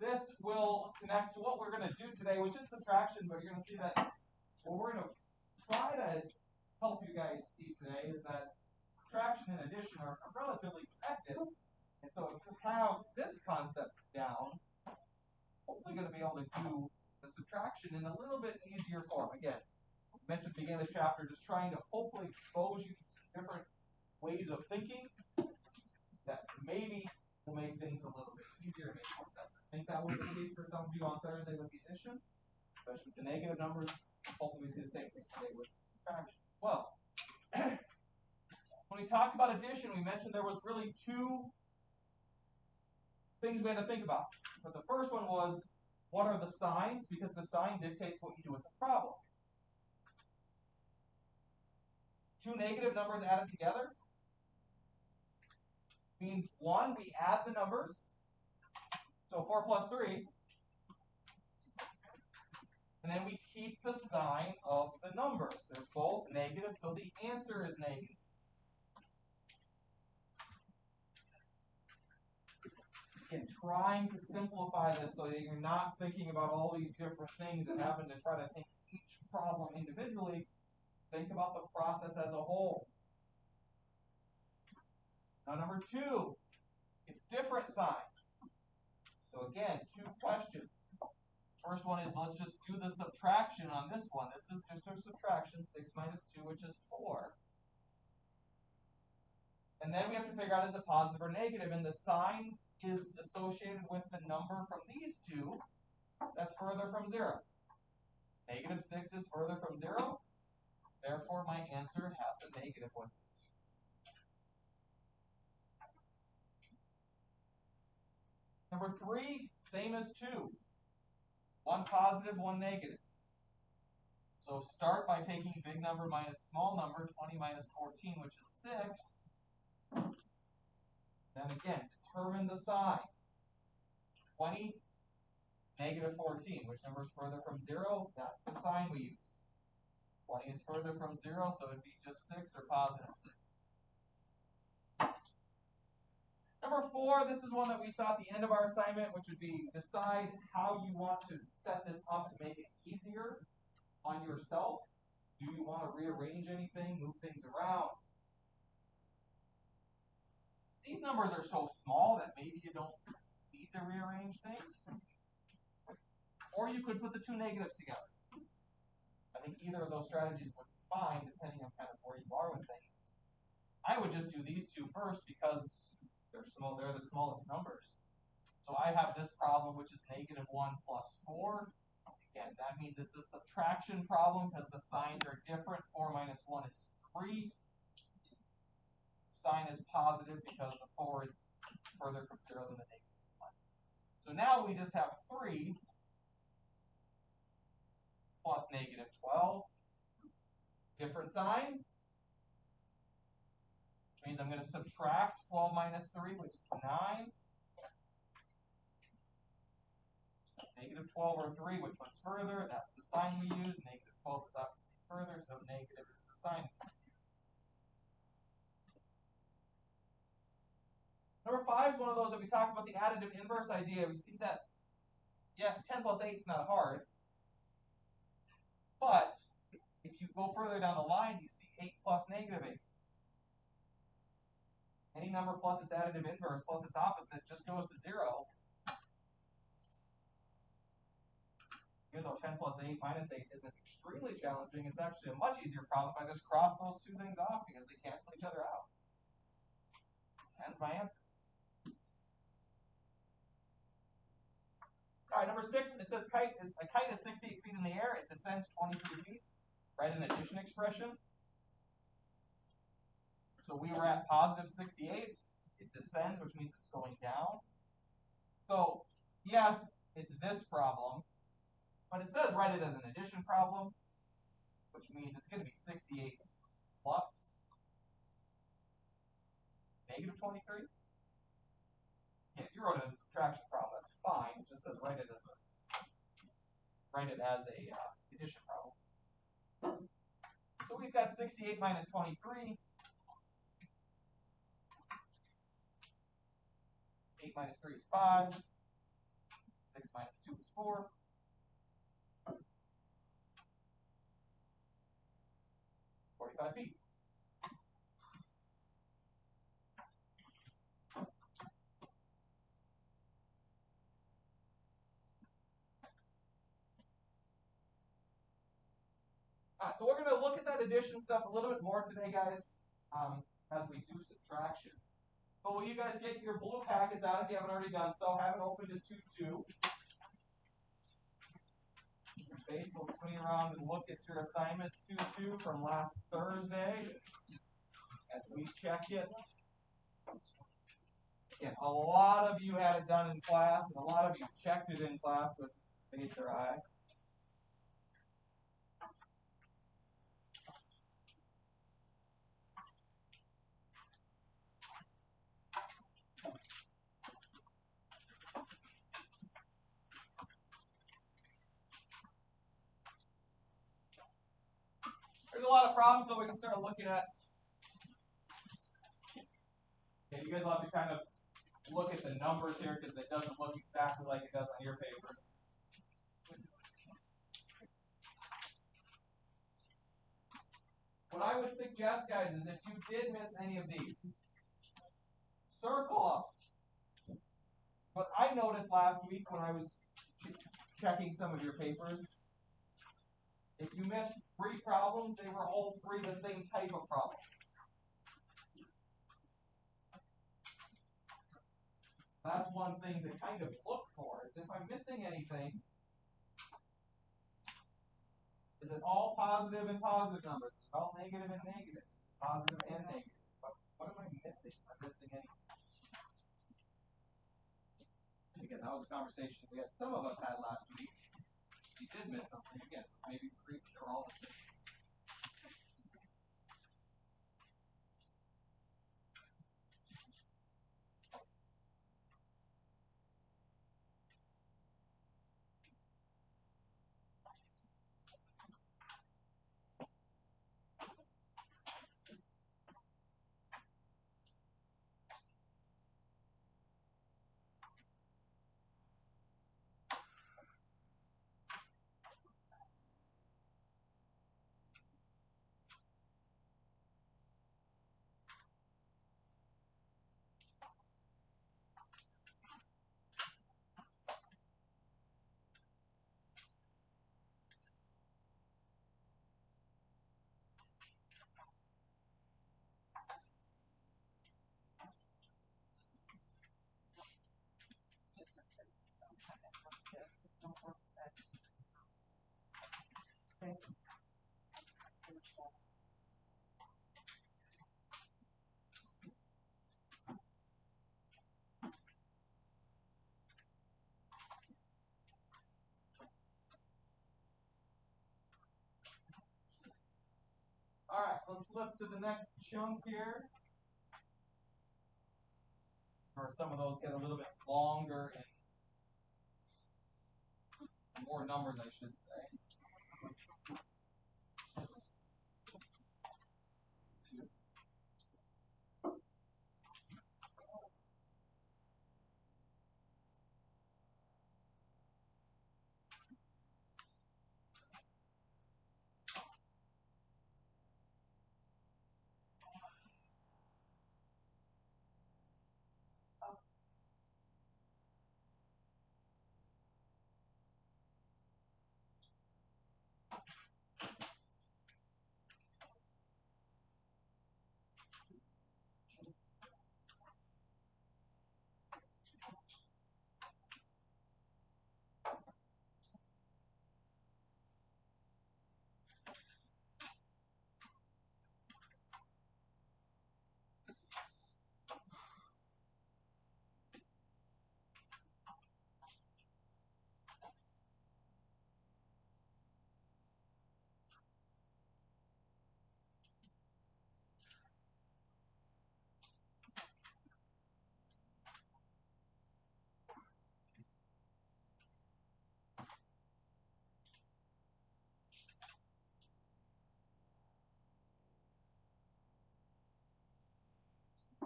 this will connect to what we're going to do today, which is subtraction, but you're going to see that what we're going to try to help you guys see today is that subtraction and addition are relatively connected. And so if you have this concept down, hopefully going to be able to do the subtraction in a little bit easier form. Again, I mentioned at the beginning of this chapter, just trying to hopefully expose you to different ways of thinking that maybe will make things a little bit easier to make more sense. I think that was the case for some of you on Thursday with the addition, especially with the negative numbers. Hopefully we see the same thing today with subtraction. Well, when we talked about addition, we mentioned there was really two things we had to think about. But the first one was, what are the signs? Because the sign dictates what you do with the problem. Two negative numbers added together means one, we add the numbers. So 4 plus 3. And then we keep the sign of the numbers. They're both negative, so the answer is negative. Again, trying to simplify this so that you're not thinking about all these different things and having to try to think each problem individually. Think about the process as a whole. Now, number two, it's different signs. So again, two questions. First one is, let's just do the subtraction on this one. This is just a subtraction, 6 minus 2, which is 4. And then we have to figure out, is it positive or negative? And the sign is associated with the number from these two that's further from 0. Negative 6 is further from 0. Therefore, my answer has a negative with it. Number 3, same as 2. One positive, one negative. So start by taking big number minus small number, 20 minus 14, which is 6. Then again, determine the sign. 20, negative 14. Which number is further from 0? That's the sign we use. 20 is further from 0, so it would be just 6 or positive 6. Number 4, this is one that we saw at the end of our assignment, which would be decide how you want to set this up to make it easier on yourself. Do you want to rearrange anything, move things around? These numbers are so small that maybe you don't need to rearrange things. Or you could put the two negatives together. I think either of those strategies would be fine, depending on kind of where you are with things. I would just do these two first because they're small. They're the smallest numbers. So I have this problem, which is negative 1 plus 4. Again, that means it's a subtraction problem because the signs are different. 4 minus 1 is 3. Sign is positive because the 4 is further from 0 than the negative 1. So now we just have 3 plus negative 12. Different signs. Which means I'm going to subtract 12 minus 3, which is 9. Negative 12 or 3, which one's further? That's the sign we use. Negative 12 is obviously further, so negative is the sign. Number 5 is one of those that we talked about, the additive inverse idea. We see that, yeah, 10 plus 8 is not hard. But if you go further down the line, you see 8 plus negative 8. Any number plus its additive inverse plus its opposite just goes to 0. Even though 10 plus 8 minus 8 isn't extremely challenging, it's actually a much easier problem if I just cross those two things off because they cancel each other out. Hence my answer. All right, number 6, it says a kite is 68 feet in the air. It descends 23 feet. Write an addition expression. So we were at positive 68. It descends, which means it's going down. So, yes, it's this problem. But it says write it as an addition problem, which means it's going to be 68 plus negative 23. Yeah, you wrote it as a subtraction problem. That's fine. It just says write it as a addition problem. So we've got 68 minus 23. 8 minus 3 is 5. 6 minus 2 is 4. $45. So we're going to look at that addition stuff a little bit more today, guys, as we do subtraction. But will you guys get your blue packets out if you haven't already done so? Have it open to 2-2. Faith will swing around and look at your assignment 2-2 from last Thursday as we check it. Again, a lot of you had it done in class, and a lot of you checked it in class with Faith or I. There's a lot of problems, so we can start looking at. Okay, you guys will have to kind of look at the numbers here because it doesn't look exactly like it does on your paper. What I would suggest, guys, is if you did miss any of these, circle them. But I noticed last week when I was checking some of your papers, if you missed 3 problems, they were all 3 the same type of problem. That's one thing to kind of look for, is if I'm missing anything, is it all positive and positive numbers? Is it all negative and negative? Positive and negative? What am I missing? Am I missing anything? Again, that was a conversation some of us had last week. If you did miss something, again, it was maybe 3, but they're all the same. All right, let's flip to the next chunk here. Or some of those get a little bit longer and more numbers, I should say.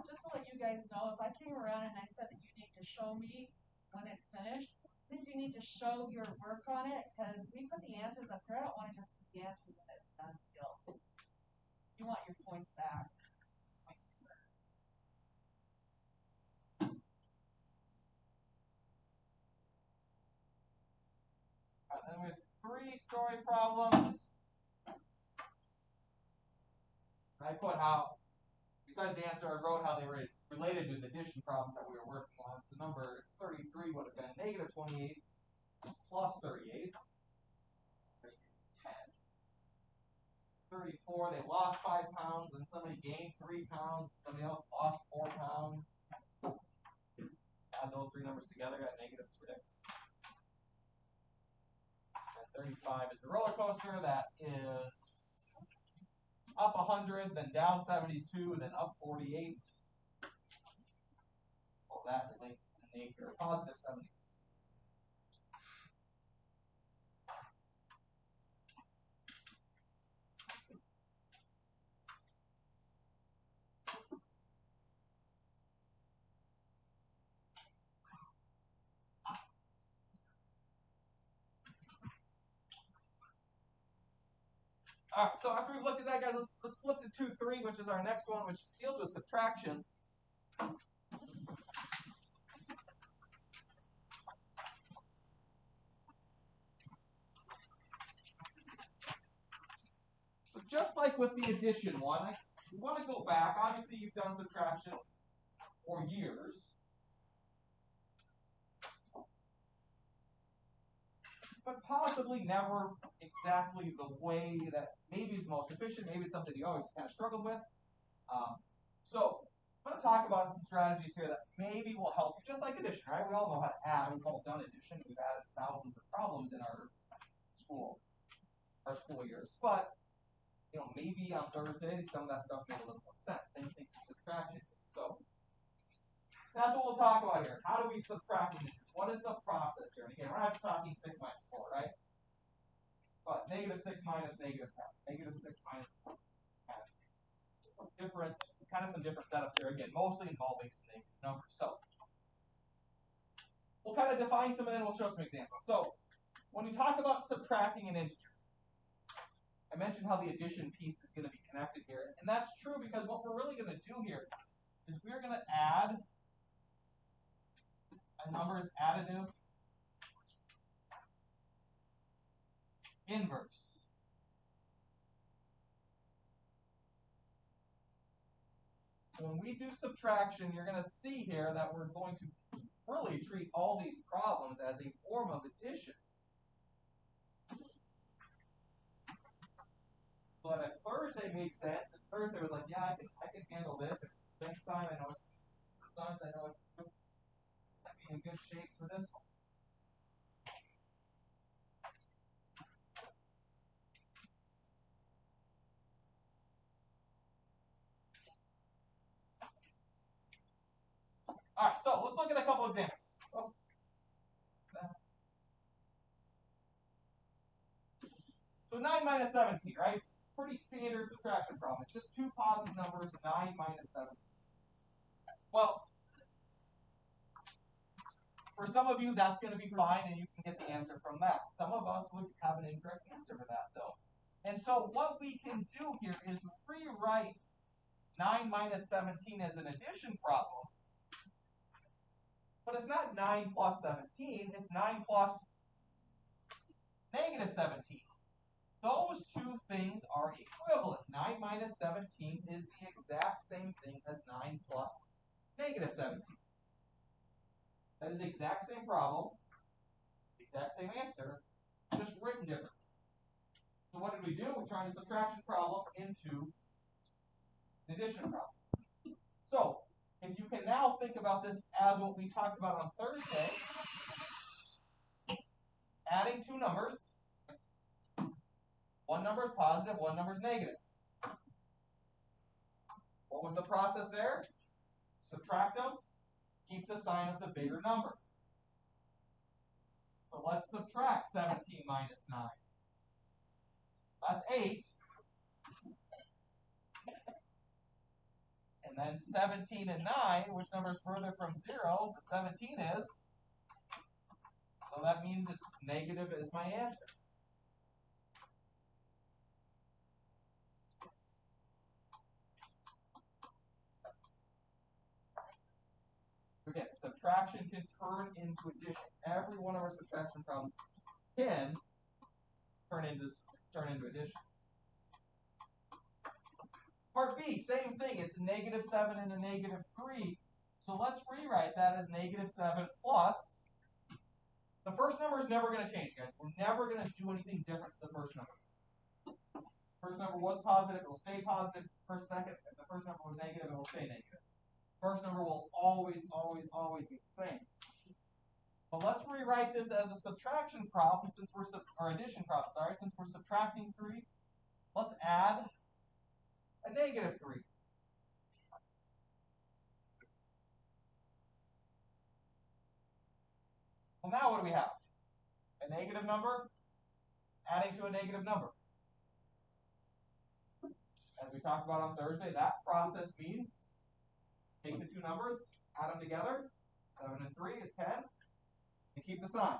Just to let you guys know, if I came around and I said that you need to show me when it's finished, means you need to to show your work on it, because we put the answers up here. I don't want to just see the answers and it's done deal. You want your points back. And then we have 3-story problems. I put how, besides the answer, I wrote how they were related to the addition problems that we were working on. So number 33 would have been negative 28 plus 38. 10. 34, they lost 5 pounds, and somebody gained 3 pounds, somebody else lost 4 pounds. Add those 3 numbers together, got negative 6. And 35 is the roller coaster, that is up 100, then down 72, then up 48. Well, that relates to negative or positive 70. All right, so after we've looked at that, guys, let's flip to 2-3, which is our next one, which deals with subtraction. So just like with the addition one, we want to go back. Obviously, you've done subtraction for years. But possibly never exactly the way that maybe is most efficient. Maybe it's something you always kind of struggled with. So I'm going to talk about some strategies here that maybe will help you, just like addition, right? We all know how to add. We've all done addition. We've added thousands of problems in our school years. But maybe on Thursday, some of that stuff made a little more sense. Same thing for subtraction. So that's what we'll talk about here. How do we subtract integers? What is the process here? And again, we're not just talking 6 minus 4, right? But negative 6 minus negative 10. Negative 6 minus 10. Some different setups here. Again, mostly involving some negative numbers. So we'll kind of define some and then we'll show some examples. So when we talk about subtracting an integer, I mentioned how the addition piece is going to be connected here. And that's true because what we're really going to do here is we're going to add a number's additive inverse. So when we do subtraction, you're going to see here that we're going to really treat all these problems as a form of addition. So that at Thursday made sense. At Thursday was like, yeah, I can handle this. And next time I know it's sometimes I know it's I'd be in good shape for this one. All right, so let's look at a couple examples. Oops. So 9 minus 17, right? Pretty standard subtraction problem. It's just 2 positive numbers, 9 minus 17. Well, for some of you, that's going to be fine, and you can get the answer from that. Some of us would have an incorrect answer for that, though. And so what we can do here is rewrite 9 minus 17 as an addition problem. But it's not 9 plus 17, it's 9 plus negative 17. Those two things are equivalent. 9 minus 17 is the exact same thing as 9 plus negative 17. That is the exact same problem, exact same answer, just written differently. So what did we do? We turned a subtraction problem into an addition problem. So if you can now think about this as what we talked about on Thursday, adding 2 numbers, one number is positive, one number is negative. What was the process there? Subtract them, keep the sign of the bigger number. So let's subtract 17 minus 9. That's 8. And then 17 and 9, which number is further from 0? The 17 is. So So that means it's negative is my answer. Again, subtraction can turn into addition. Every one of our subtraction problems can turn into addition. Part B, same thing. It's negative 7 and a negative 3. So let's rewrite that as negative 7 plus. The first number is never going to change, guys. We're never going to do anything different to the first number. First number was positive, it will stay positive. If the first number was negative, it will stay negative. First number will always, always, always be the same. But let's rewrite this as a subtraction problem or addition problem, sorry, since we're subtracting 3. Let's add a negative 3. Well, now what do we have? A negative number adding to a negative number. As we talked about on Thursday, that process means take the two numbers, add them together. 7 and 3 is 10. And keep the sign.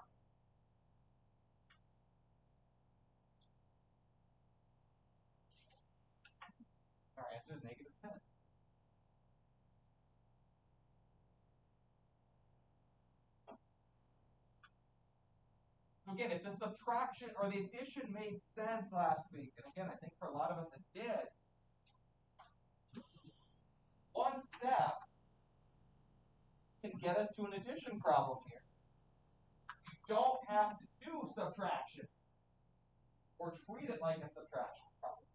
Our answer is negative 10. So again, if the subtraction or the addition made sense last week, and again, I think for a lot of us it did, one step can get us to an addition problem here. You don't have to do subtraction or treat it like a subtraction problem.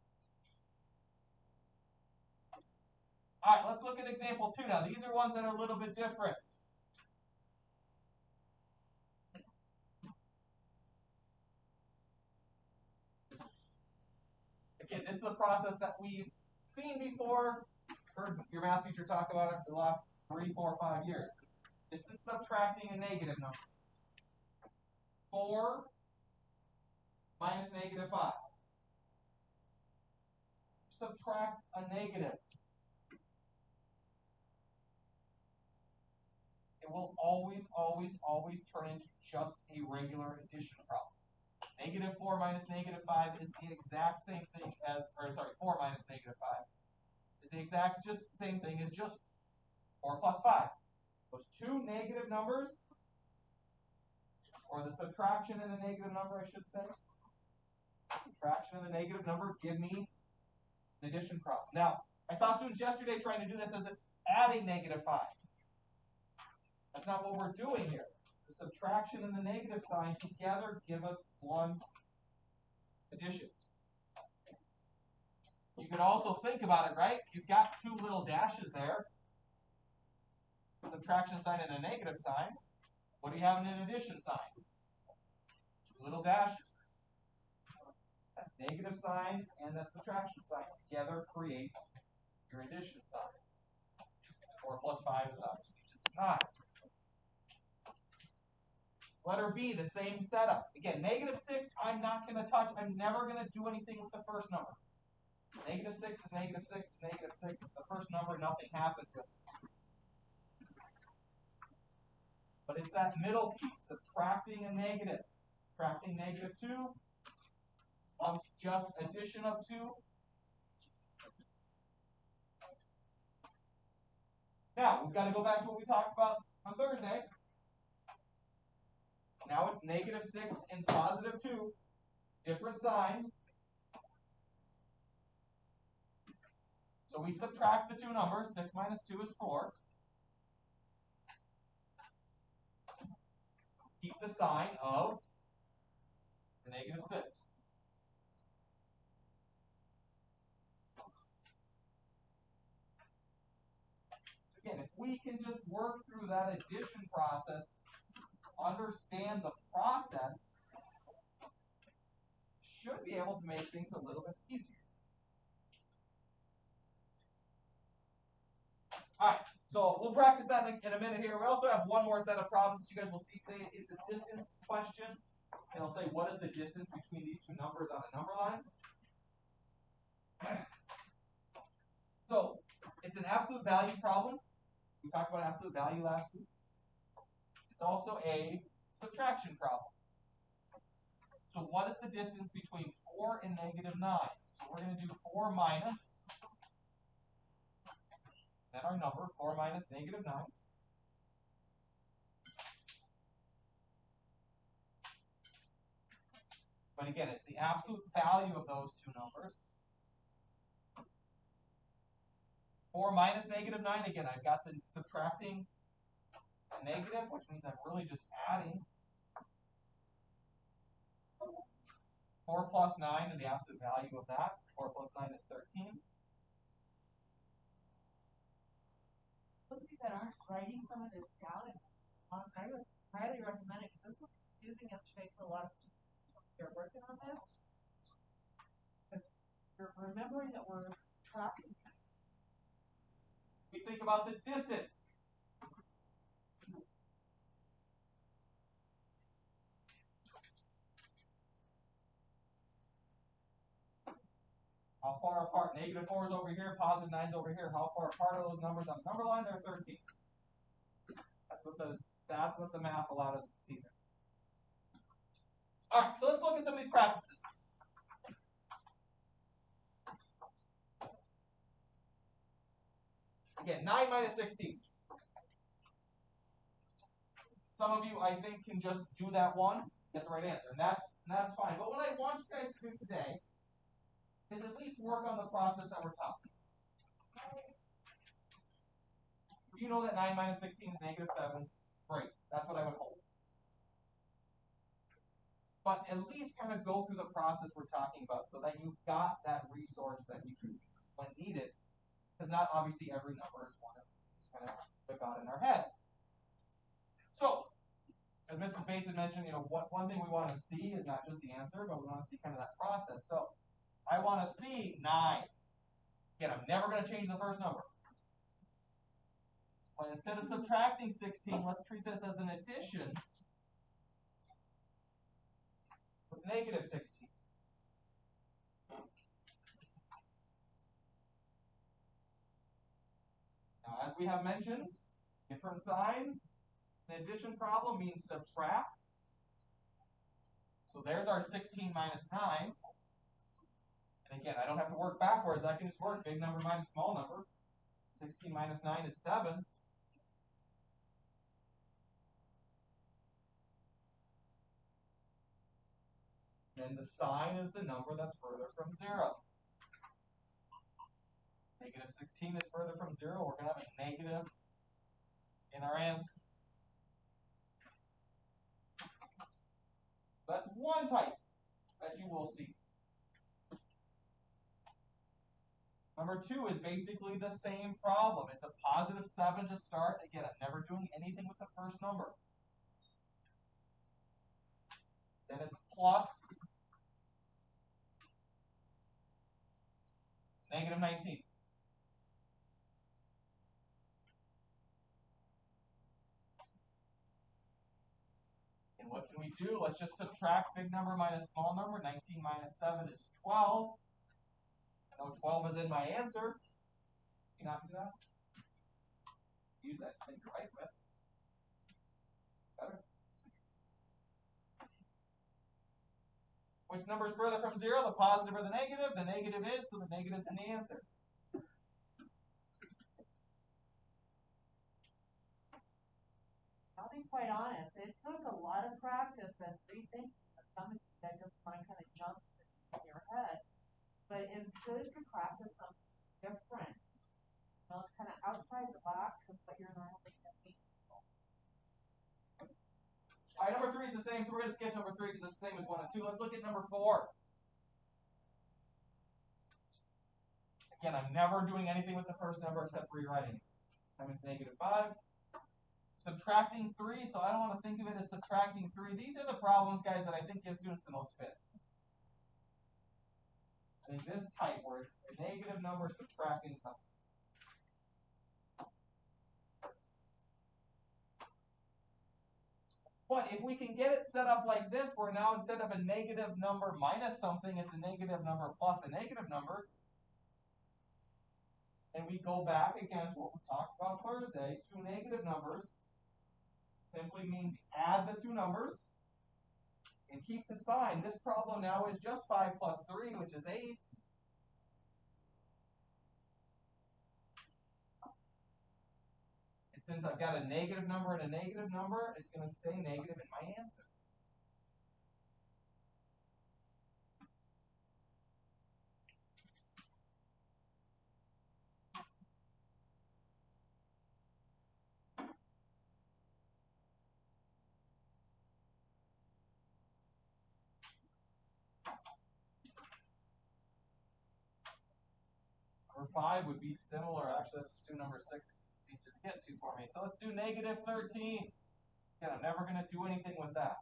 All right, let's look at example 2 now. These are ones that are a little bit different. Again, this is a process that we've seen before, heard your math teacher talk about it for the last 3, 4, 5 years. This is subtracting a negative number. 4 minus negative 5. Subtract a negative. It will always, always, always turn into just a regular addition problem. Negative 4 minus negative 5 is the exact same thing as, 4 minus negative 5 is the exact same thing as just 4 plus 5. Those two negative numbers, or the subtraction in a negative number, I should say. Subtraction in the negative number give me an addition problem. Now, I saw students yesterday trying to do this as adding negative 5. That's not what we're doing here. The subtraction and the negative sign together give us one addition. You could also think about it, right? You've got two little dashes there. Subtraction sign and a negative sign. What do you have in an addition sign? Two little dashes. That negative sign and the subtraction sign together create your addition sign. 4 plus 5 is obviously just 9. Letter B, the same setup. Again, negative 6, I'm not going to touch. I'm never going to do anything with the first number. Negative 6 is negative 6 is negative 6. It's the first number. Nothing happens with it. But it's that middle piece, subtracting a negative. Subtracting negative 2. It's just addition of 2. Now, we've got to go back to what we talked about on Thursday. Now it's negative 6 and positive 2. Different signs. So we subtract the two numbers. 6 minus 2 is 4. Keep the sign of the negative 6. Again, if we can just work through that addition process, understand the process, should be able to make things a little bit easier. All right, so we'll practice that in a minute here. We also have one more set of problems that you guys will see today. It's a distance question. And it'll say, what is the distance between these two numbers on a number line? So it's an absolute value problem. We talked about absolute value last week. It's also a subtraction problem. So what is the distance between 4 and negative 9? So we're going to do 4 minus, then our number, 4 minus negative 9. But again, it's the absolute value of those two numbers. 4 minus negative 9, again, I've got the subtracting a negative, which means I'm really just adding 4 plus 9 and the absolute value of that. 4 plus 9 is 13. Those of you that aren't writing some of this down, I would highly recommend it because this was confusing yesterday to a lot of students when they're working on this. Because you're remembering that we're tracking. We think about the distance. How far apart? Negative 4 is over here, positive 9 is over here. How far apart are those numbers on the number line? They're 13. That's what the math allowed us to see there. Alright, so let's look at some of these practices. Again, 9 minus 16. Some of you, I think, can just do that one, get the right answer, and that's fine. But what I want you guys to do today is at least work on the process that we're talking. You know that 9 minus 16 is negative 7. Great. That's what I would hope. But at least kind of go through the process we're talking about so that you've got that resource that you can use when needed. Because not obviously every number is one of these kind of stick out in our head. So, as Mrs. Bates had mentioned, one thing we want to see is not just the answer, but we want to see kind of that process. So, I want to see 9. Again, I'm never going to change the first number. But instead of subtracting 16, let's treat this as an addition with negative 16. Now, as we have mentioned, different signs. An addition problem means subtract. So there's our 16 minus 9. And again, I don't have to work backwards. I can just work big number minus small number. 16 minus 9 is 7. And the sign is the number that's further from 0. Negative 16 is further from 0. We're going to have a negative in our answer. That's one type that you will see. Number 2 is basically the same problem. It's a positive 7 to start. Again, I'm never doing anything with the first number. Then it's plus negative 19. And what can we do? Let's just subtract big number minus small number. 19 minus 7 is 12. I know 12 is in my answer. Can you not do that? Use that finger right with. Better. Which number is further from 0, the positive or the negative? The negative is, so the negative is in the answer. I'll be quite honest, it took a lot of practice and rethinking of some of you that just want to kind of jump in your head. But it's good to practice something different. It's kind of outside the box of what you're normally doing. All right, number 3 is the same, so we're going to skip number 3 because it's the same as 1 and 2. Let's look at number 4. Again, I'm never doing anything with the first number except rewriting it. Times negative 5. Subtracting 3, so I don't want to think of it as subtracting 3. These are the problems, guys, that I think give students the most fits. I think this type where it's a negative number subtracting something. But if we can get it set up like this, where now instead of a negative number minus something, it's a negative number plus a negative number, and we go back again to what we talked about Thursday, two negative numbers simply means add the two numbers and keep the sign. This problem now is just 5 plus 3, which is 8. And since I've got a negative number and a negative number, it's going to stay negative in my answer. Number 5 would be similar. Actually, let's just do number 6. It's easier to get to for me. So let's do negative 13. Again, I'm never going to do anything with that.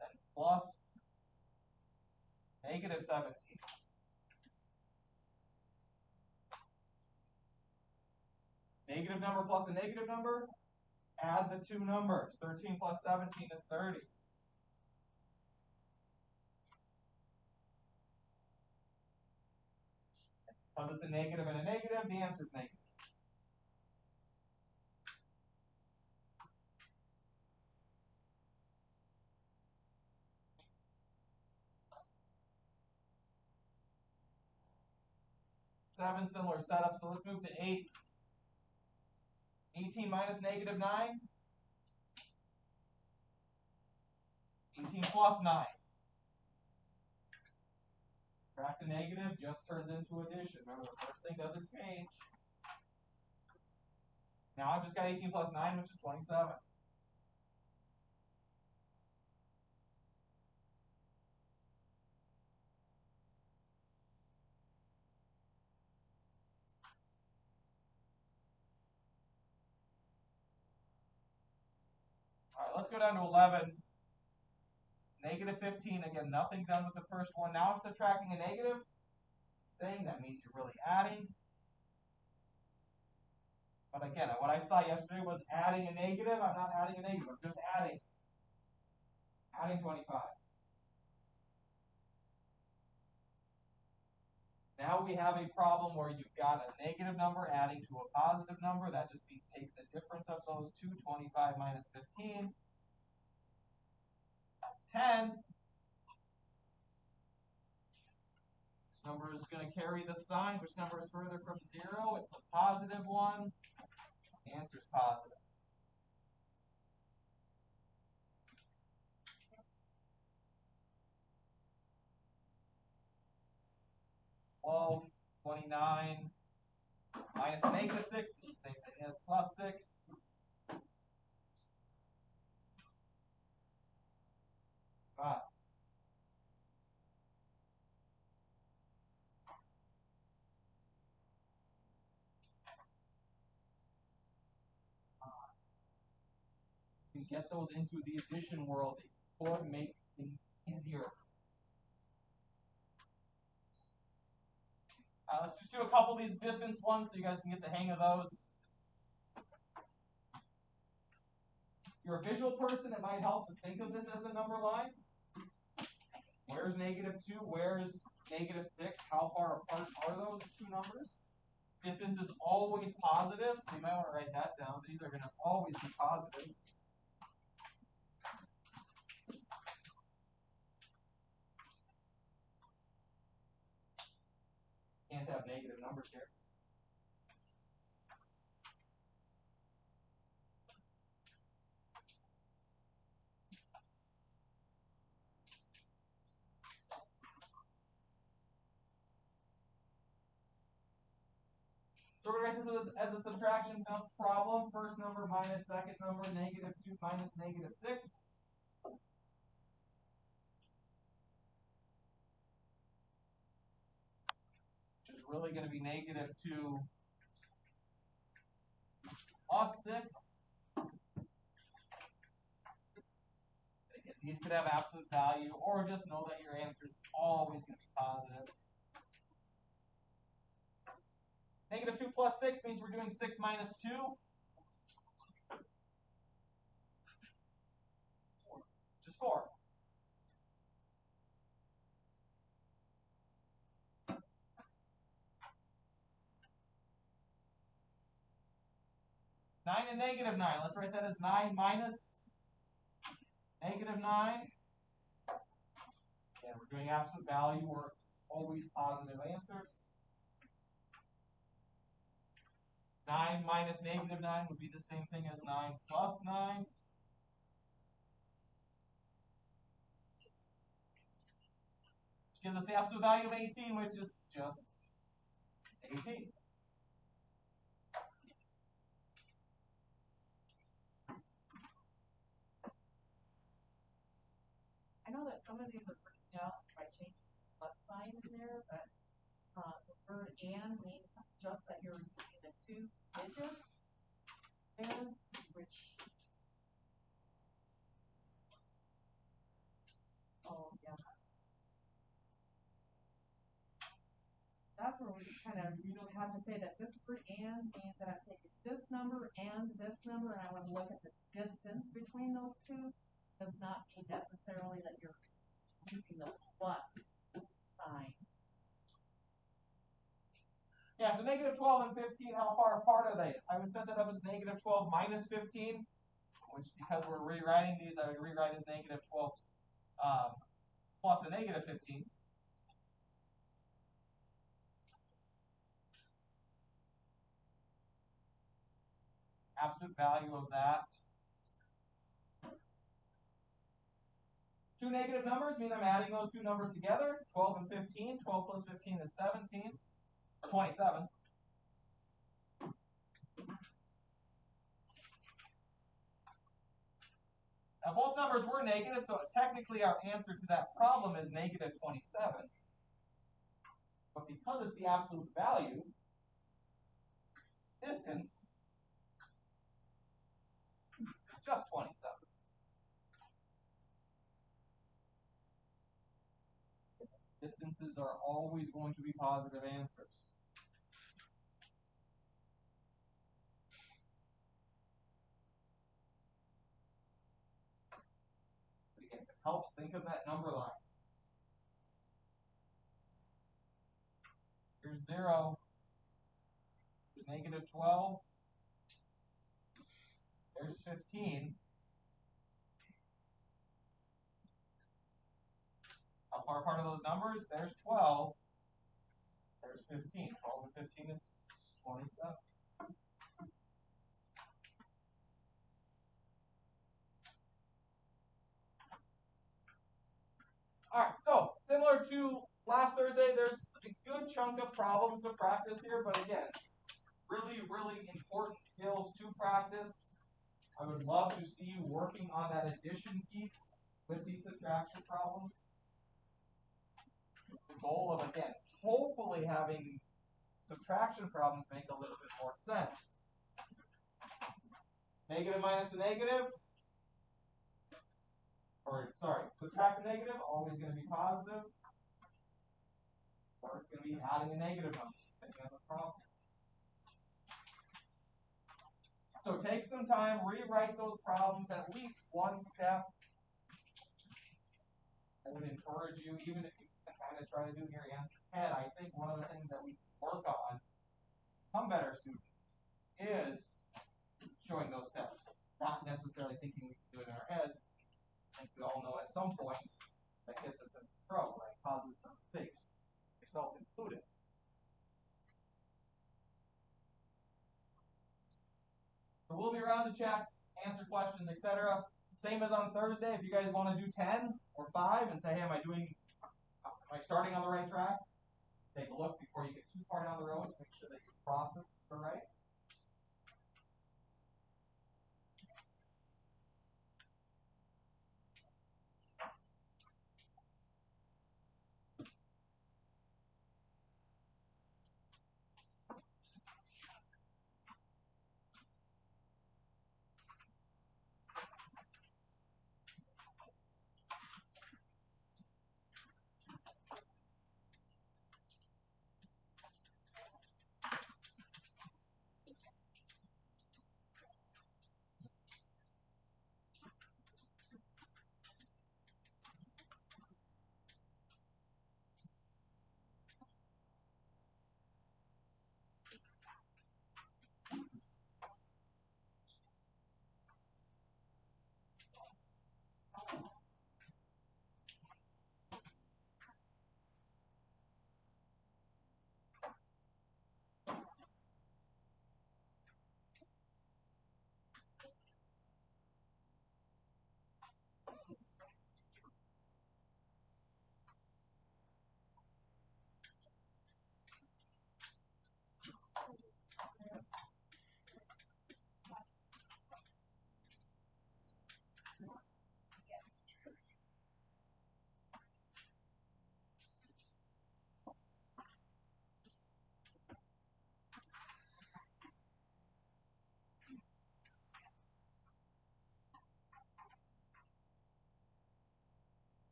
Then plus negative 17. Negative number plus a negative number, add the two numbers. 13 plus 17 is 30. Because it's a negative and a negative, the answer is negative. Seven, similar setup, so let's move to 8. 18 minus negative 9. 18 plus 9. Subtract the negative, just turns into addition. Remember, the first thing doesn't change. Now I've just got 18 plus 9, which is 27. All right, let's go down to 11. It's negative 15. Again, nothing done with the first one. Now I'm subtracting a negative. Saying that means you're really adding. But again, what I saw yesterday was adding a negative. I'm not adding a negative. I'm just adding. Adding 25. Now we have a problem where you've got a negative number adding to a positive number. That just means take the difference of those two. 25 minus 15. That's 10. This number is going to carry the sign. Which number is further from 0? It's the positive one. The answer is positive. Well, 29 minus negative 6, same thing as plus 6. Five. You can get those into the addition world. It could make things easier. Let's just do a couple of these distance ones so you guys can get the hang of those. If you're a visual person, it might help to think of this as a number line. Where's negative 2? Where's negative 6? How far apart are those two numbers? Distance is always positive, so you might want to write that down. These are going to always be positive. Can't have negative numbers here. So we're going to write this as a subtraction problem. First number minus second number, negative 2 minus negative 6. Which is really going to be negative 2 plus 6. Again, these could have absolute value, or just know that your answer is always going to be positive. Negative 2 plus 6 means we're doing 6 minus 2. Which is 4. 9 and negative 9. Let's write that as 9 minus negative 9. Again, we're doing absolute value. We're always positive answers. 9 minus negative 9 would be the same thing as 9 plus 9. Which gives us the absolute value of 18, which is just 18. I know that some of these are written out by changing the plus sign in there, but the word and means just that you're using the 2 digits there, which, oh yeah. That's where we kind of have to say that this word and means that I'm taking this number, and I want to look at the distance between those two. Does not mean necessarily that you're using the plus sign. Yeah, so negative 12 and 15, how far apart are they? I would set that up as negative 12 minus 15, which because we're rewriting these, I would rewrite as negative 12 plus a negative 15. Absolute value of that. Two negative numbers mean I'm adding those two numbers together, 12 and 15. 12 plus 15 is 17, or 27. Now both numbers were negative, so technically our answer to that problem is negative 27. But because it's the absolute value, distance is just 27. Distances are always going to be positive answers. Again, if it helps, think of that number line. Here's 0. There's negative 12. There's 15. How far apart are those numbers? There's 12. There's 15. 12 and 15 is 27. All right, so similar to last Thursday, there's a good chunk of problems to practice here, but again, really, really important skills to practice. I would love to see you working on that addition piece with these subtraction problems. The goal of, again, hopefully having subtraction problems make a little bit more sense. Negative minus a negative, or sorry, subtract a negative, always going to be positive. Or it's going to be adding a negative number, depending on the problem. So take some time, rewrite those problems at least one step. I would encourage you, even if you kind of try to do it in your head, I think one of the things that we work on, become better students, is showing those steps. Not necessarily thinking we can do it in our heads. I think we all know at some point that gets us into trouble, right? Causes some mistakes, yourself included. So we'll be around to chat, answer questions, etc. Same as on Thursday. If you guys want to do 10 or 5 and say, hey, am I starting on the right track? Take a look before you get too far down the road to make sure that your process is right.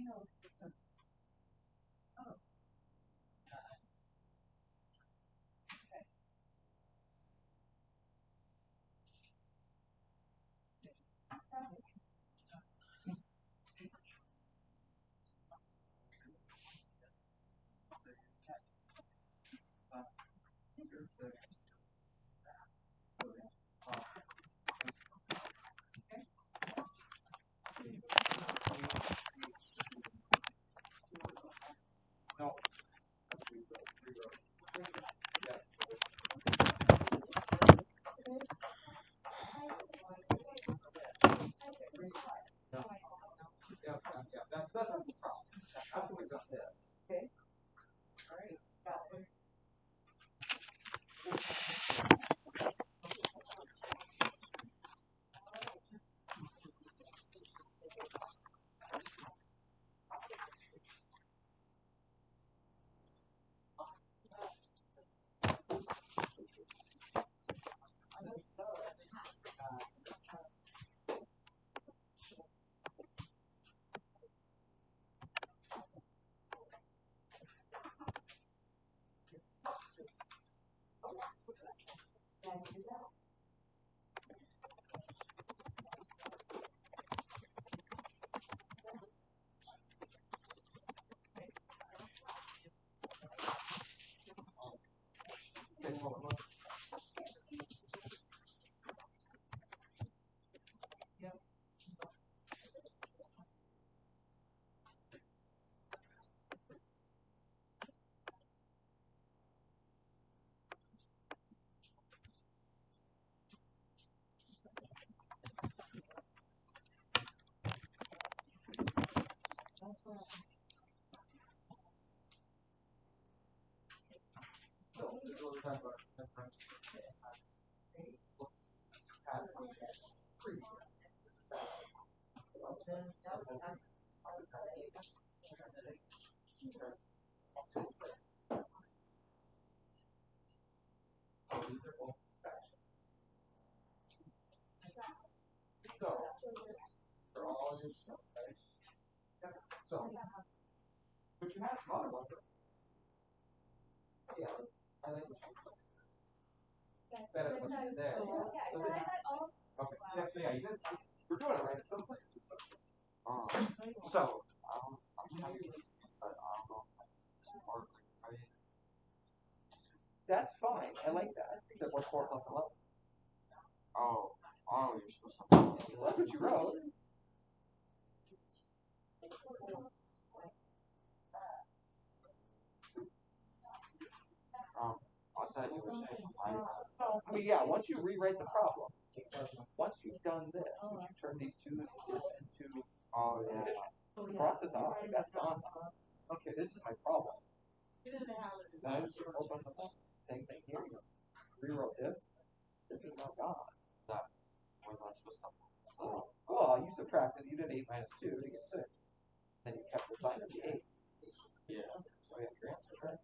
know, this is, oh. Okay. No. Yeah, that's a problem. After we've done this. Okay. All right. Got it. Okay, hold on. Yep. So, this is what we're talking about. That's right. So, for all of your stuff, right? So, but you have some other ones. Yeah, I think we should. Better put it there. So this, okay, yeah, you did. We're doing it right in some places. So, that's fine. I like that. Except what's 4 plus 11? Oh, you're supposed to. Well, that's what you wrote. I thought you were saying minus. No, I mean, yeah, once you rewrite the problem, once you've done this, once you turn these two, this into addition, cross this off, like that's gone. Okay, this is my problem. Then I just open the same thing here. You rewrote this. This is now gone. That was I supposed to. So, well, you subtracted. You did 8 minus 2 to get 6. Then you kept the sign of the 8. Yeah. So we have your answer, right?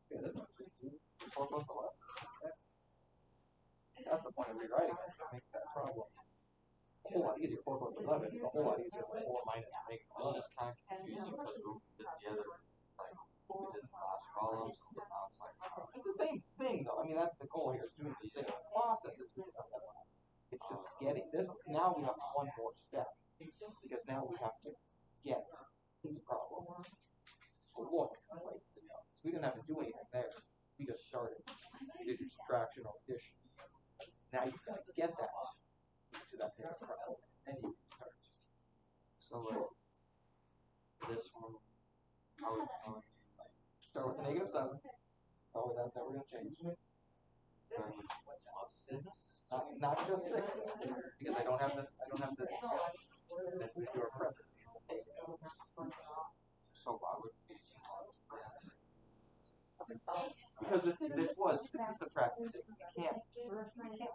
Yeah, this one just do 4 plus 11. That's the point of rewriting it. So it makes that problem a whole lot easier. 4 plus 11 is a whole lot easier than 4 minus 8. It's just kind of confusing because we did the other, like, we did the last columns, and now it's like, it's the same thing though. I mean, that's the goal here, is doing the same process as we done. It's just getting this. Now we have one more step because now we have to get these problems to look like this. So we didn't have to do anything there. We just started. We did your subtraction or addition. Now you've got to get that to that type of problem, and you can start. So like this one, how would start with a negative 7. That's all that's never going to change. Not just 6, because I don't have this. I don't have this. Then we do our parentheses. So why would we? Because this is subtracting 6. You can't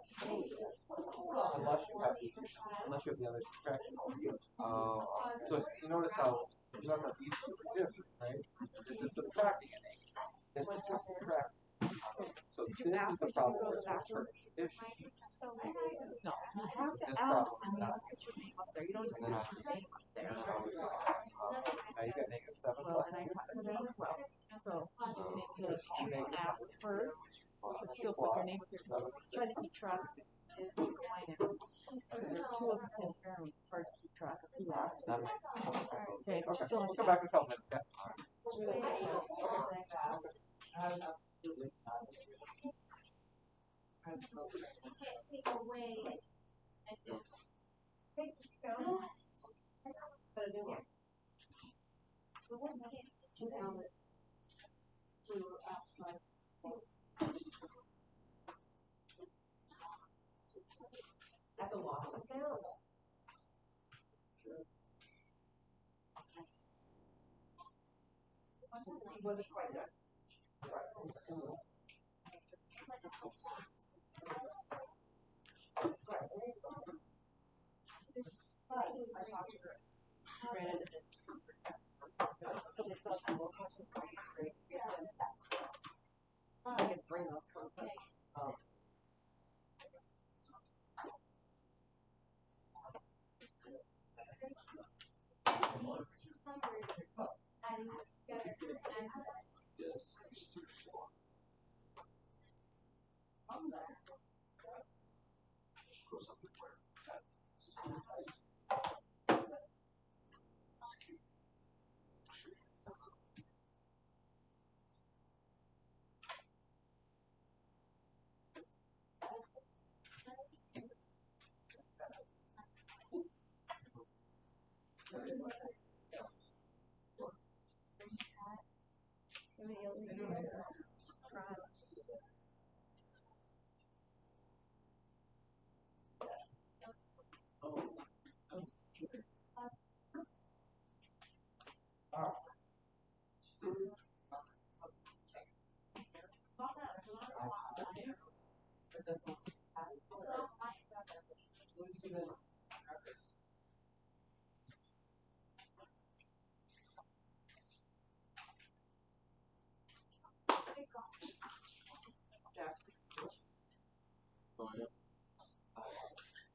change this unless you have the addition, unless you have the other subtractions on you. So you notice how these two are different, right? This is subtracting an 8. This is just subtracting. So this is the problem where it's returning addition. No, you have to This ask, problem and is you not. put your name up there. You don't just put your name up there. you got -7 Well, plus and I two. talked to them as well. So you just need to ask first, but still put your name here. Try to keep track of line items. Because there's 2 of us in here and it's hard to keep track of who lost. That makes sense. Okay, Okay, still we'll come back in a couple minutes, okay? At the loss of count. He wasn't quite done. Ran into this. So they thought they were possibly great. I could bring those concepts.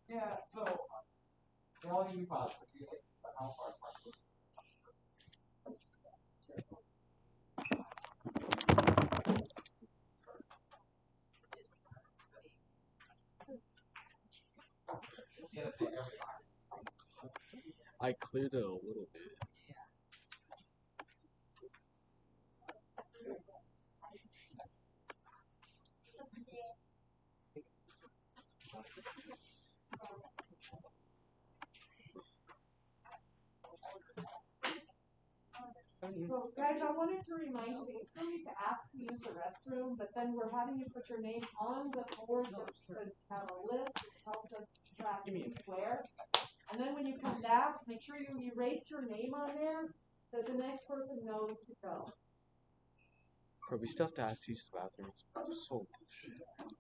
Yeah, so they all give me positive. But how far apart? I cleared it a little bit. So guys, I wanted to remind you that you still need to ask to use the restroom, but then we're having you put your name on the board just because you have a list, it helps us track who's where. And then when you come back, make sure you erase your name on there, so the next person knows to go. Bro, we still have to ask to use the bathroom. It's so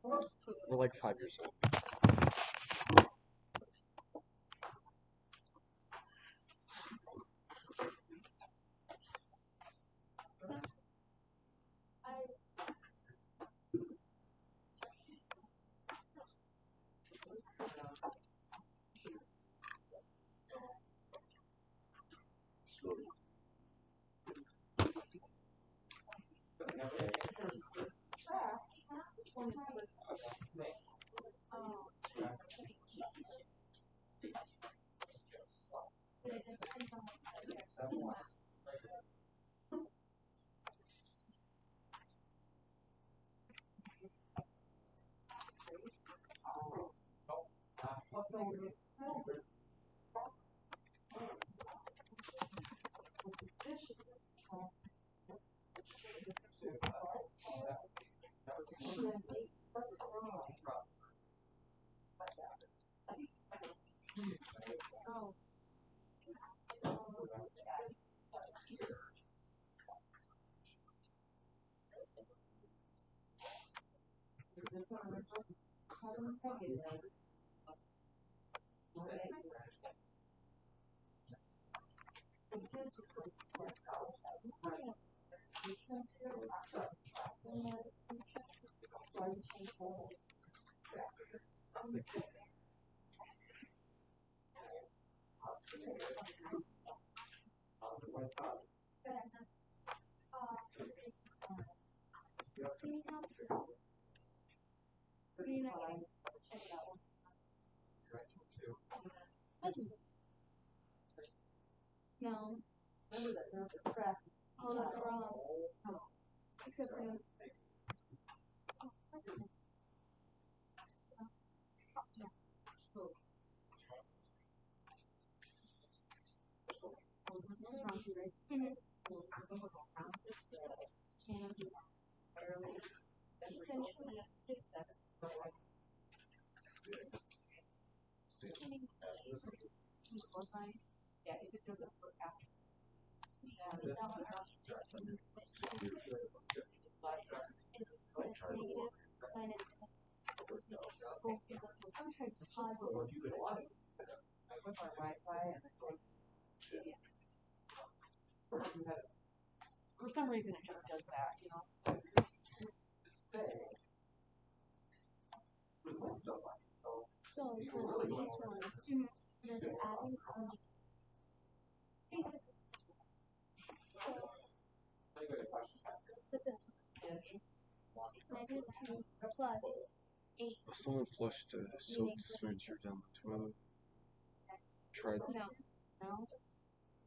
bullshit. We're like 5 years old. No. Oh, that's wrong. Except for Yeah, if it doesn't work after. sometimes positive. With our Wi-Fi and for some reason it just does that, you know. So for these ones, just adding some basic. But this one, -2 plus 8. Someone flushed a soap dispenser down the toilet. Tried. No. No.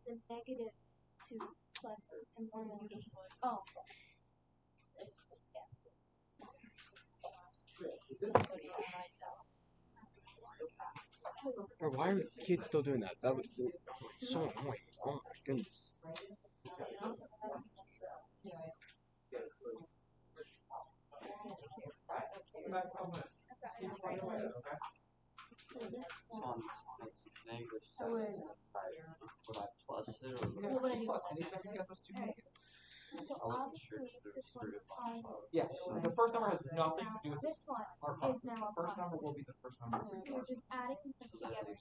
The -2 plus and 1 will be. Oh. Bro, why are kids still doing that? That was it's so annoying. Oh my goodness. So obviously this one's on. Yeah, the first number has nothing to do with This one our is process. now The first number will be the first number. We're just adding them together.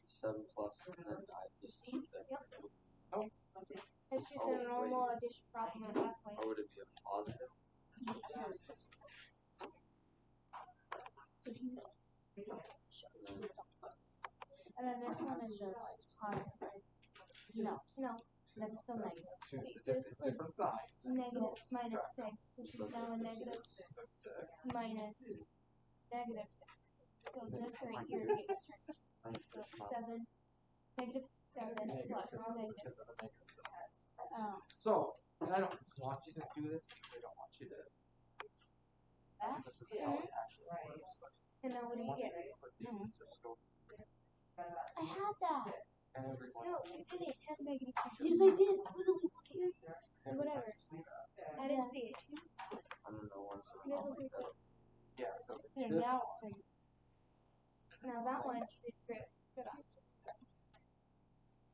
7 plus and then I just keep that. It's just a normal addition problem at that point. Or would it be a positive? And then this one is just positive. No, that's still negative. It's a different size. Negative -6. This is now a negative minus -6. So this right here gets turned. So 7, -7 plus -6. So, and I don't want you to do this. I don't want you to. That? This is how it actually works. But And then what do you get? this is still I had that. everyone. No, you didn't have negative. Yes, I did. Literally, look at yours. Whatever. I didn't see it. I don't know once it's Yeah, not look like at that. Yeah, so There, this. now that one should grip good on.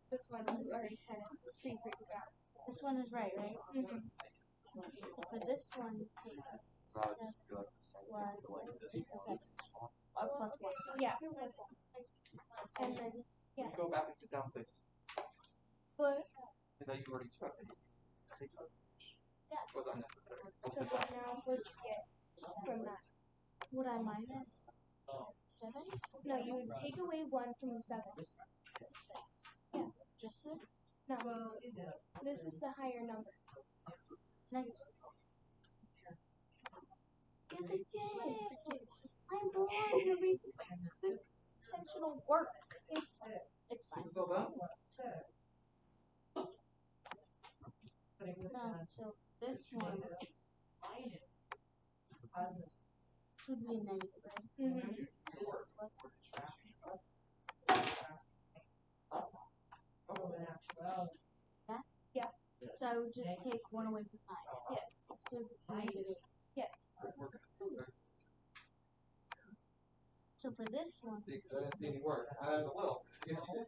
This one is already kind of secret grass. This one is right? So for this one, take So I would just do like the same thing for like this one. plus 1. Yeah, plus 1. And then, yeah. Go back and sit down, please. But, And that you already took. yeah. Was unnecessary. So what now would you get from that? Would I minus 7? No, you would take away 1 from the 7. Yeah. Just 6? No. This is the higher number. Negative 6. Yes, I did. I'm blind. You're basically intentional work. It's fine. So then, No, so this one should be negative, right? Yeah. So I would just take 1 away from 9. Yes. So negative. Yes. So for this one, see, because I didn't see any work. There's a little. Yes, you did.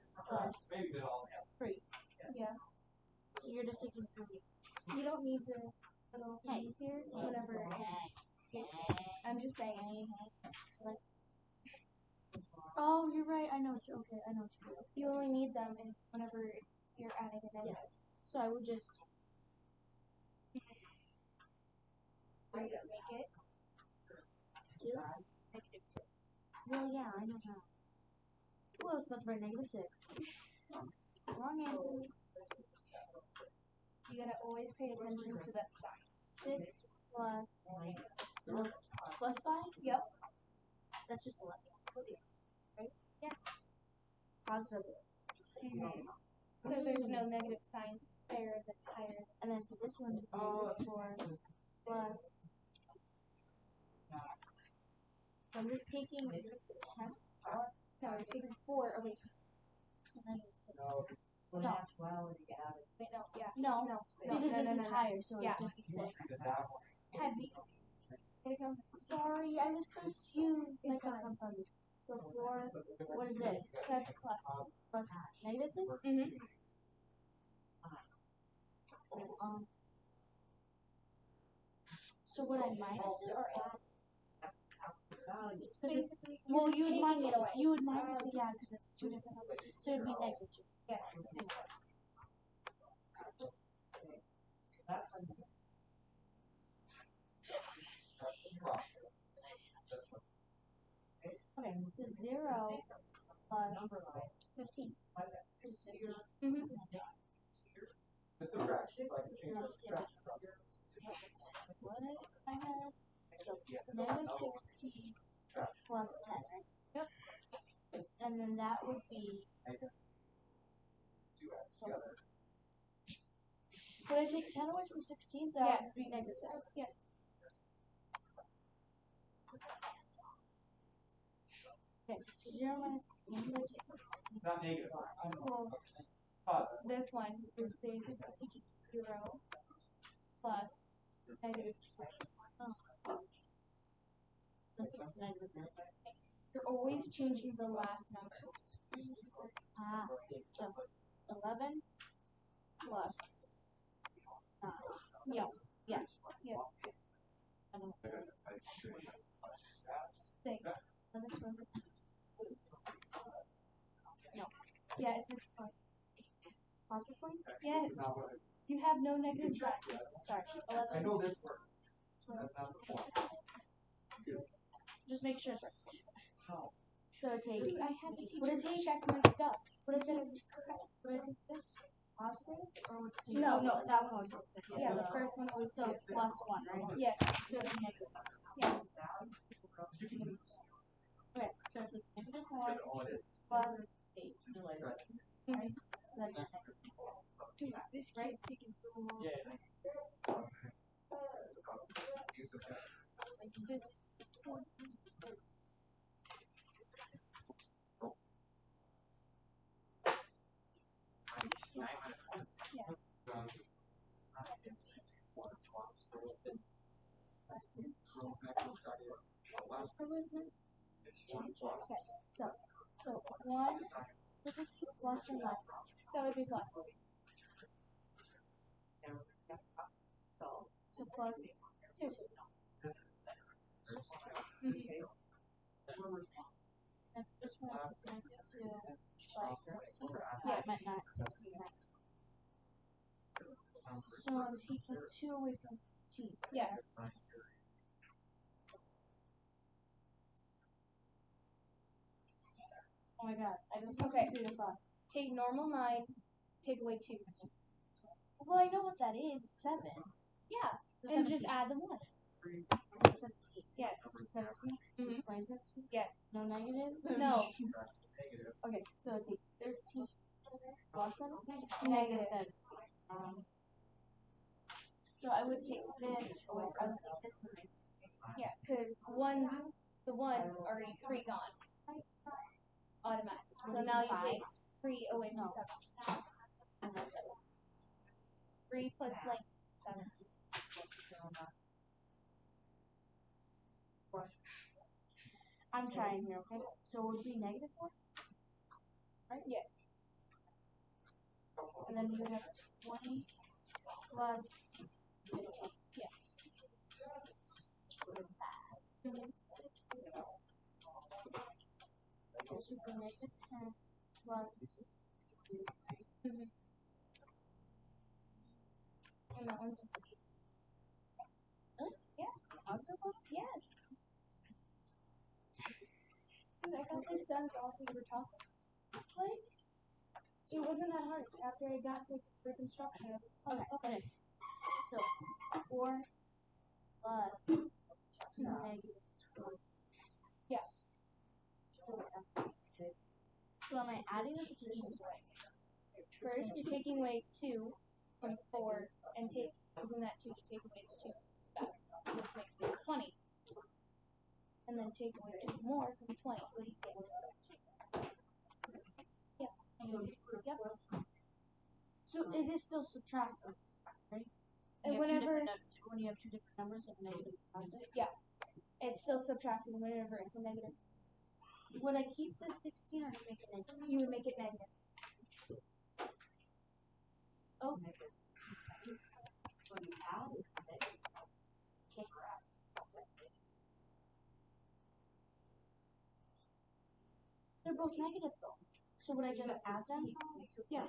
Maybe you did all. 3. Yeah. So you're just taking 3. You don't need the little things here whenever I'm just saying. Oh, you're right. I know what you. Okay, I know what you mean. You only need them whenever you're adding it in. So I would just make it 2. -2. Well, yeah, I know how. Who else supposed to write -6? Wrong answer. You gotta always pay attention to that sign. 6 plus plus 5? Yep. That's just 11. Right? Yeah. Positive. Because there's no negative sign there if it's higher. And then for this one, 4 plus. So I'm just taking 10. No, I'm taking 4 away. So negative 6. Well, in actuality, added. Wait, no, yeah. No, because this is higher, so Yeah. it'd just be 6. Heavy. Sorry, I'm just confused. It's fine. So 4, what is this? That's plus. Plus negative 6? Mm-hmm. So would I minus it or add? Basically, Well, you would taking minus it away. You would minus it, yeah, because it's 2 different numbers. So it'd be negative 2. Yes. That's Okay, so 0 plus number line. 15. Is 15. Mm-hmm. The subtraction, so I can change the subtraction. What I have, so negative 16 plus 10, right? Yep. And then that would be, Together. would I take 10 away from 16? That Yes. would be negative 6. Yes. Okay, 0 minus 16. Not negative. Well, Positive. this one would say 0 plus negative 6. Oh. This is negative 6. You're always changing the last number. Ah, so 11 plus 9. Yes. Yes. Yes. Thanks. No. Yeah, it's 6 points. Positive point? Yes. You have no negative sign. Sorry. 11. I know this works. That's not the point. Just make sure. So take. I had the Would teacher it take? check my stuff. Would it take? Would it take this? Positive? Or would it take? No, that one always says Yeah, the first one always so plus 1, right? Yes. So it's negative. Yes. Okay, so it's negative 1 plus 8. Right? So that's negative 2. Dude, this kid's taking so long. Okay, so 1, would this be plus or less? That would be plus. So plus 2. And this one is negative 2 plus 16. Yeah, I meant not 16. So I'm taking 2 away from 15. Yes. Oh my god, I just completed a thought. Take normal 9, take away 2. Well, I know what that is. It's 7. Yeah. So and 17. Just add the 1. So 17. Yes. 17? Just plain 17? Yes. No negatives? No. Okay, so take 13 plus 17? Negative 17. So I would take this away. I would take this one. Yeah, because the 1's already 3 gone. Automatic. So now you take 3 away from 7. 3 plus blank 7. I'm trying here, okay? So it would be negative 1? Right? Yes. And then you have 20 plus 15. Yes. It should be negative 10 plus. And that one's just. Yes. Yes. Dude, I got this done while we were talking. Like, It wasn't that hard. After I got the first instruction, I was like, okay. So 4 plus negative 2. Yes. So am I adding or subtracting this way? First, you're taking away 2 from 4 and using that 2 to take away the 2 back, which makes this 20. And then take away 2 more from 20. What do you get? Yeah. Yep. So it is still subtracting, right? And When you whenever have two different numbers, like negative and positive. it's still subtracting whenever it's a negative. Would I keep this 16 or make it negative? You would make it negative. Oh, negative. So you add it. Okay. They're both negative though. So would I just add them? Yeah.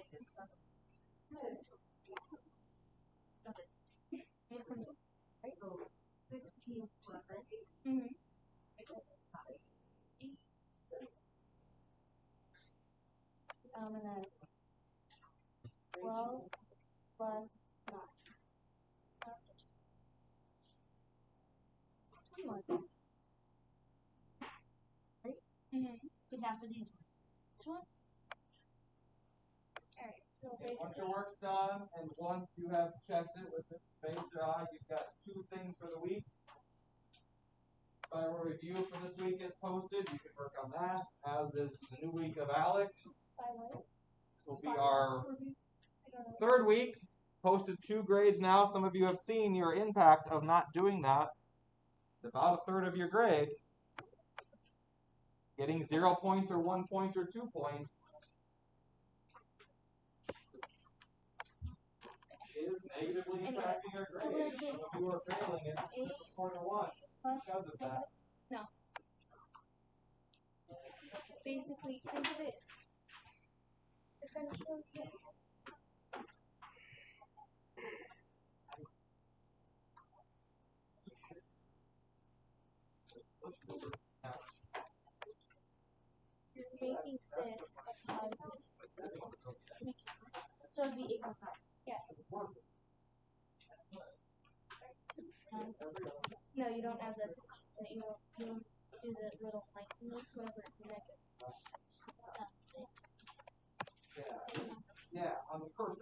Right? So 16 plus 8. Mm-hmm. And then 12 plus 9. 21. Right? Mm-hmm. Get half of these ones. Alright, so Okay, basically, once your work's done, and once you have checked it with this Baser eye, you've got 2 things for the week. Spiral review for this week is posted. You can work on that, as is the new week of Alex. This will be our 3rd week. Posted 2 grades now. Some of you have seen your impact of not doing that. It's about a third of your grade. Getting 0 points or 1 point or 2 points is negatively impacting your grade. Some of you are failing it just a point or 1 because of that. No. Basically, think of it essentially. You're making this a positive. So it'd be 8 plus 9. Yes. No, you don't add the so you don't do the little like thingies whenever it's a negative. Yeah, on the first.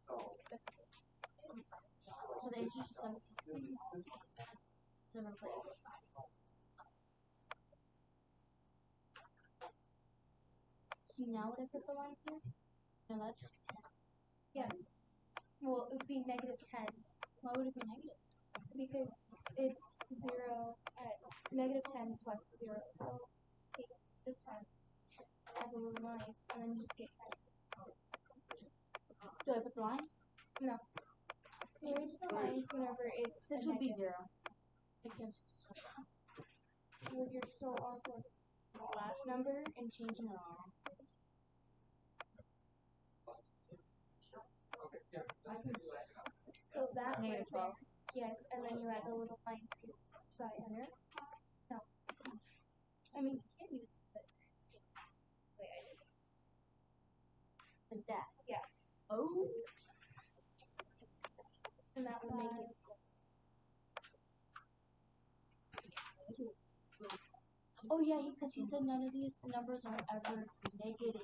So the answer is 17. 7 plus 8 plus 5. See, now would I put the lines here? No, that's just 10. Yeah. Well, it would be negative 10 Why would it be negative? because it's 0 at negative 10 plus 0. So just take negative 10, add the little lines, and then you just get 10. Do I put the lines? No. You reach the lines whenever it's This a would be negative. 0. Against Well, you're still also the last number and changing it all. Okay, yeah. So that Negative right 12. there. Yes, and then you add the little line side under it. No. I mean, you can use this. Wait, I did. Like that. Yeah. Oh. And that would make it. Oh yeah, because he said none of these numbers are ever negative.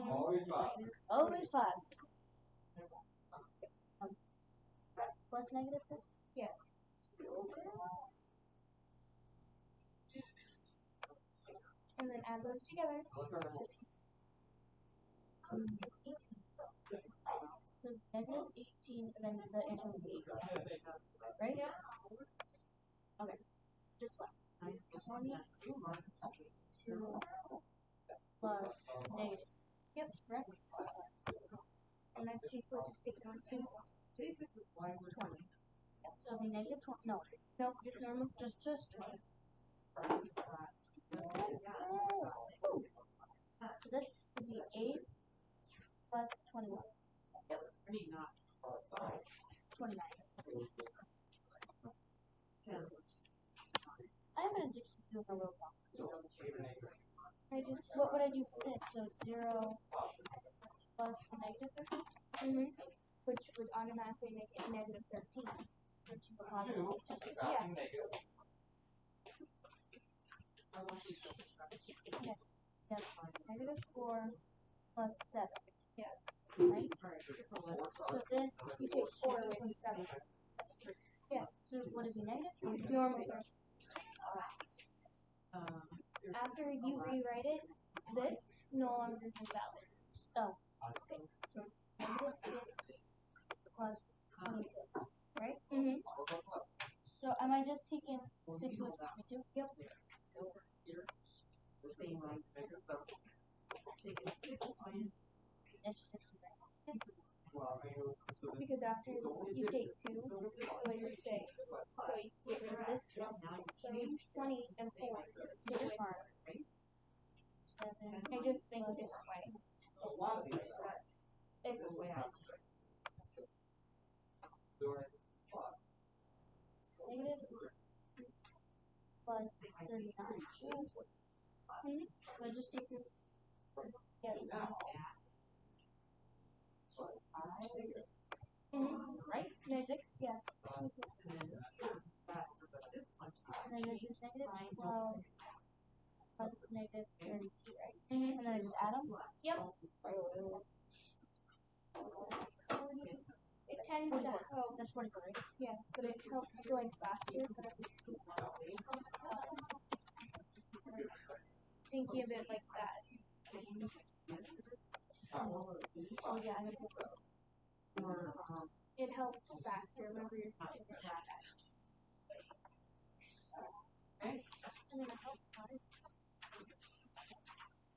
Always 5. Always 5. Plus negative 6? Yes. And then add those together. So negative 18, and then the answer would be 18. Right? Yeah. Okay. This one. 22 plus negative. Yep, correct. And that's equal to stick on 2. 20. So it'll be negative 20. No. Nope, just normal. Just 20. So this would be 8 plus 21. Yep. 29. I have an addiction to a Roblox. what would I do for this? So 0 plus negative 13? Which would automatically make it negative 13. Which is positive. Two, subtracting negative. Yes. Negative 4 plus 7. Yes. Right? So this, you take 4 away from 7. Yes. So what is it, negative? Normal. After you rewrite it, this no longer is invalid. Oh. So negative 6 plus 22. Right? Mm-hmm. So am I just taking 6 with 22? Yep. It's 6 because after you take 2 away your 6, so you get rid of this 2. So it's 20 and 4. Take away 4. 7. I just think a different way. A lot of these. It's negative plus 39. So I just take your yes. Right? Negative 6? Yeah. And then there's just negative 12 plus negative 32, right? And then I just add them? Yep. It tends to help. That's 44, right? Yes, but it helps going faster. But thinking of it like that. Oh yeah, it helps faster. Remember you're thinking it like that.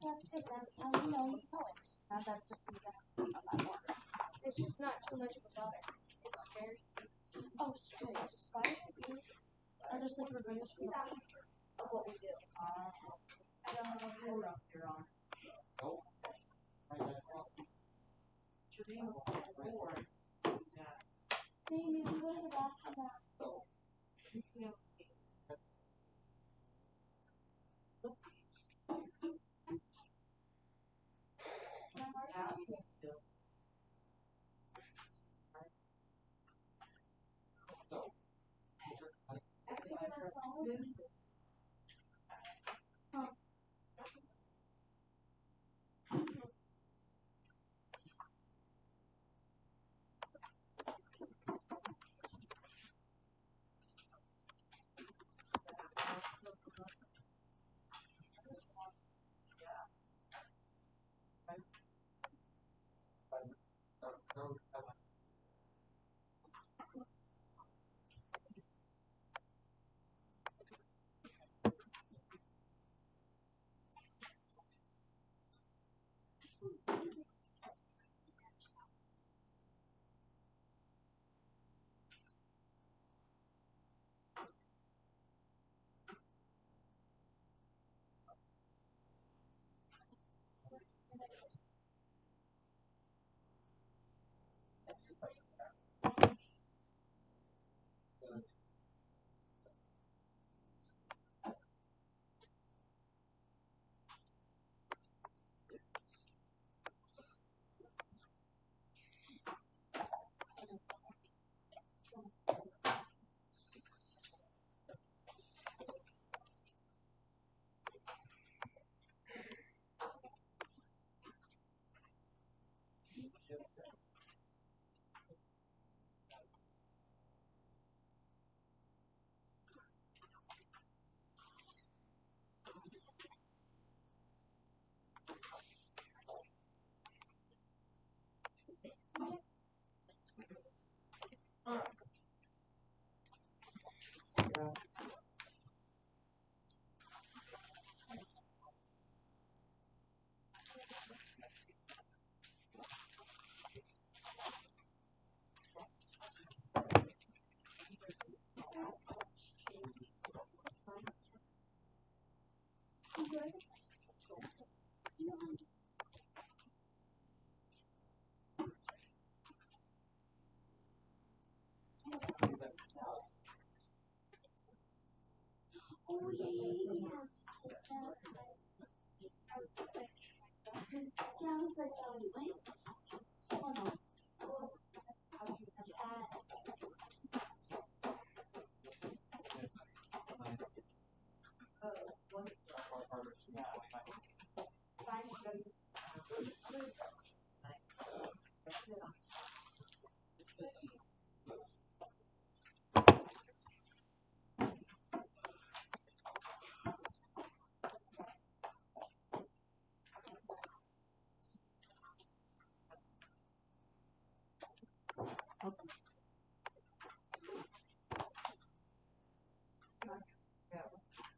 That's good. That's how you know it. Now that just means I have to think about more. It's just not too much of a bother. It's very. Oh, sorry. So spider is. I just like reverse of what we do. I don't know if you're up there on. Nope. See, you go to the back of that.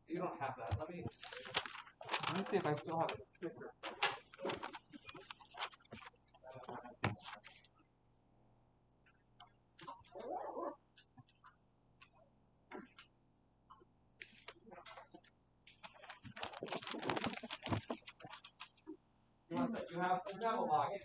You don't have that. Let me see if I still have the sticker. You have a login.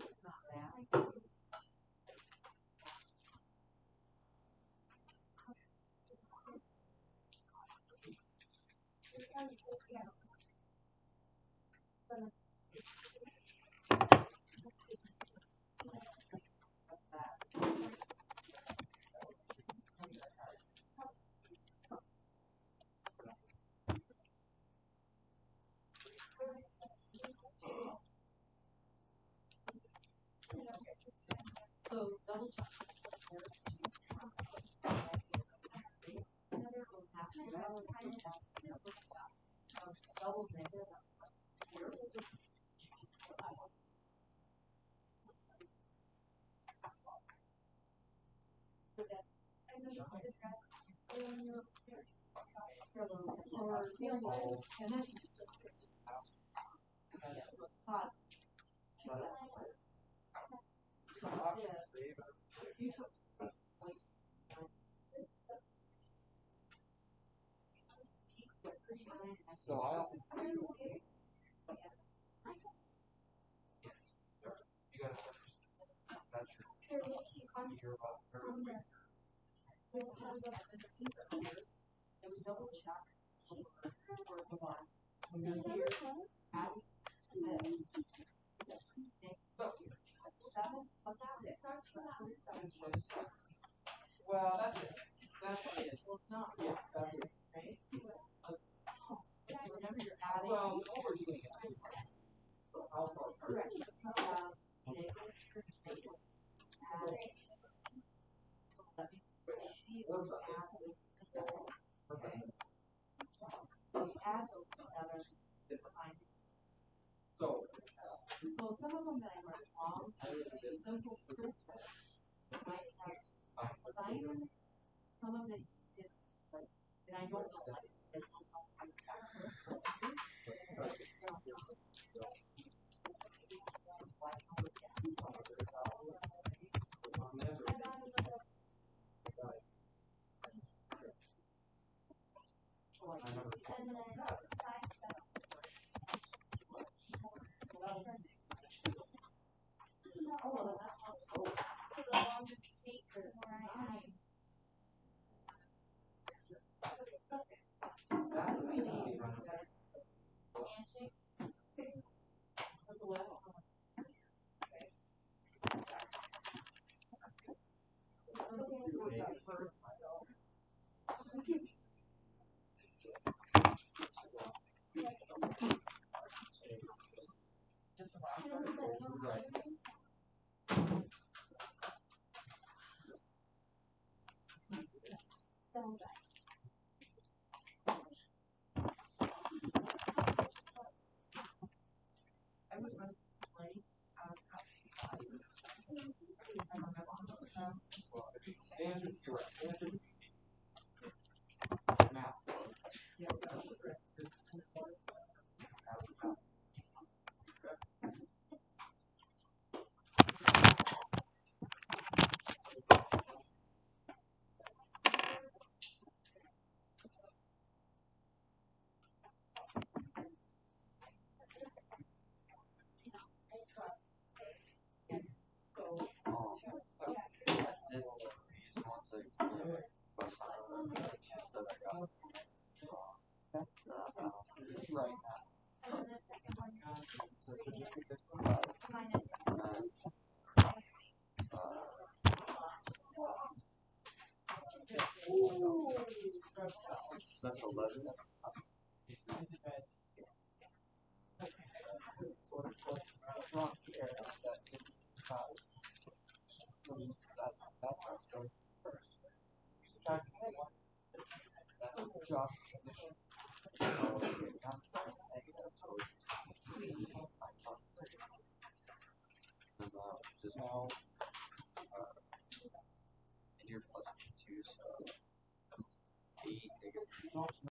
It's not bad. So double check. Double negative. So I'll. You gotta that's your Double check. For the one. Here, add this. Well, that's it. That's it. Well, it's not. Yes, that's it. Right? Remember you're adding. Well, overdoing it. I'll call it. Correct. So, So some of them that I wrote wrong, simple proof, might have sign, some of it just, and I don't know. that would be easy. What's the last one? Right. The answer is correct. The answer is math. Right. And the second one, So this would just be 6.5. minus. That's 11. So let's draw here that 55. That's our choice first. You subtract 1. That's Josh's addition. Just Now, and you're plus 2, so 8 negative.